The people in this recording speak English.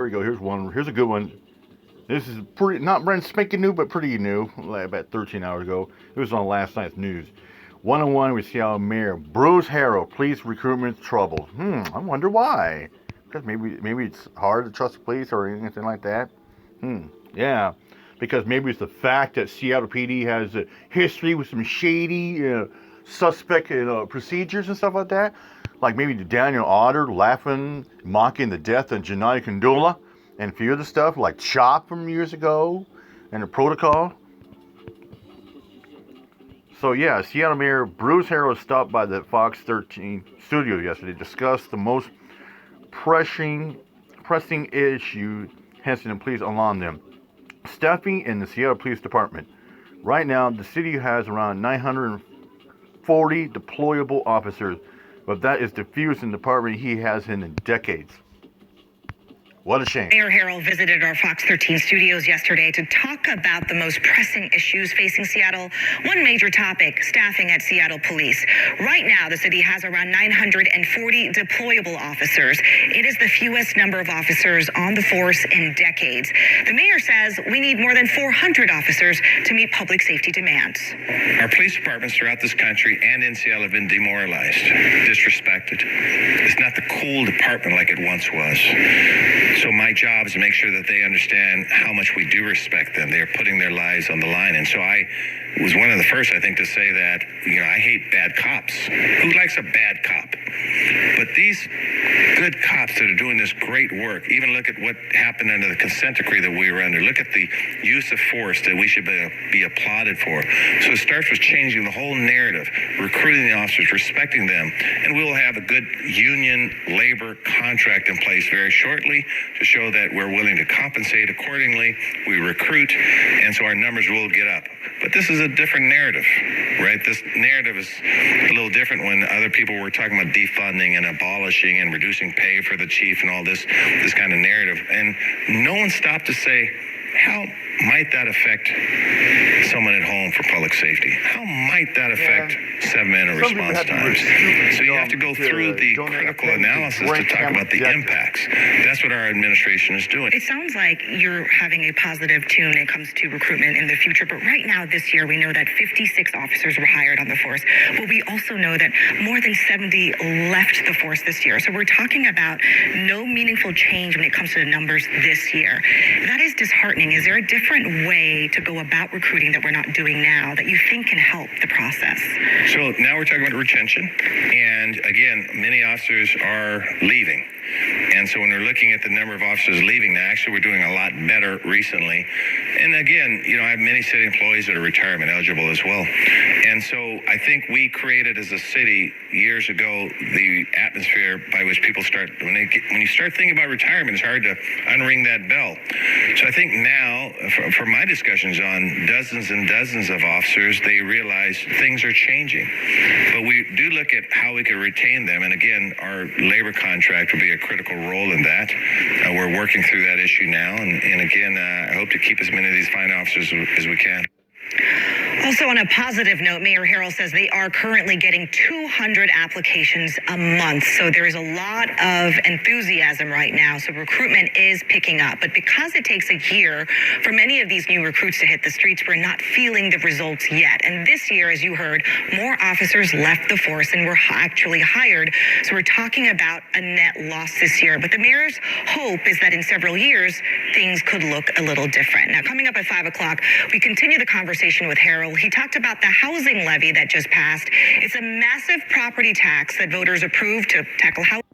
Here we go. Here's one. Here's a good one. This is pretty, not brand spanking new, but pretty new. Like about 13 hours ago. It was on last night's news. One-on-one with Seattle Mayor Bruce Harrall. Police recruitment troubles. I wonder why. Because maybe it's hard to trust the police or anything like that. Yeah. Because maybe it's the fact that Seattle PD has a history with some shady suspect procedures and stuff like that. Like maybe Daniel Otter laughing, mocking the death of Janai Kandula and a few other stuff like CHOP from years ago and the protocol. So yeah, Seattle Mayor Bruce Harrell stopped by the Fox 13 studio yesterday to discuss the most pressing issue Henson and police along them. Staffing in the Seattle Police Department. Right now, the city has around 940 deployable officers, but that is the fewest in the department he has in decades. What a shame. Mayor Harrell visited our Fox 13 studios yesterday to talk about the most pressing issues facing Seattle. One major topic, staffing at Seattle Police. Right now, the city has around 940 deployable officers. It is the fewest number of officers on the force in decades. The mayor says we need more than 400 officers to meet public safety demands. Our police departments throughout this country and in Seattle have been demoralized, disrespected. It's not the cool department like it once was. So my job is to make sure that they understand how much we do respect them. They're putting their lives on the line. And so I was one of the first, I think, to say that, I hate bad cops. Who likes a bad cop? But these good cops that are doing this great work, even look at what happened under the consent decree that we were under. Look at the use of force that we should be applauded for. So it starts with changing the whole narrative, recruiting the officers, respecting them, and we will have a good union labor contract in place very shortly to show that we're willing to compensate accordingly. We recruit, and so our numbers will get up. But this is a different narrative, right? This narrative is a little different when other people were talking about defunding and abolishing and reducing pay for the chief and all this kind of narrative. And no one stopped to say, how might that affect someone at home for public safety? How might that affect 7-minute response times? So you have to go through the critical analysis to talk about the impacts. That's what our administration is doing. It sounds like you're having a positive tune when it comes to recruitment in the future, but right now this year we know that 56 officers were hired on the force, but we also know that more than 70 left the force this year. So we're talking about no meaningful change when it comes to the numbers this year. That is disheartening. Is there a different way to go about recruiting that we're not doing now that you think can help the process? So now we're talking about retention. And again, many officers are leaving. And so when we're looking at the number of officers leaving, actually we're doing a lot better recently. And again, I have many city employees that are retirement eligible as well. And so I think we created as a city years ago the atmosphere by which people start, when you start thinking about retirement, it's hard to unring that bell. So I think now, for my discussions on dozens and dozens of officers, they realize things are changing. But we do look at how we can retain them. And again, our labor contract will be a critical role in that. We're working through that issue now. And again, I hope to keep as many of these fine officers as we can. Also, on a positive note, Mayor Harrell says they are currently getting 200 applications a month. So there is a lot of enthusiasm right now. So recruitment is picking up. But because it takes a year for many of these new recruits to hit the streets, we're not feeling the results yet. And this year, as you heard, more officers left the force and were actually hired. So we're talking about a net loss this year. But the mayor's hope is that in several years, things could look a little different. Now, coming up at 5 o'clock, we continue the conversation with Harrell. He talked about the housing levy that just passed. It's a massive property tax that voters approved to tackle housing.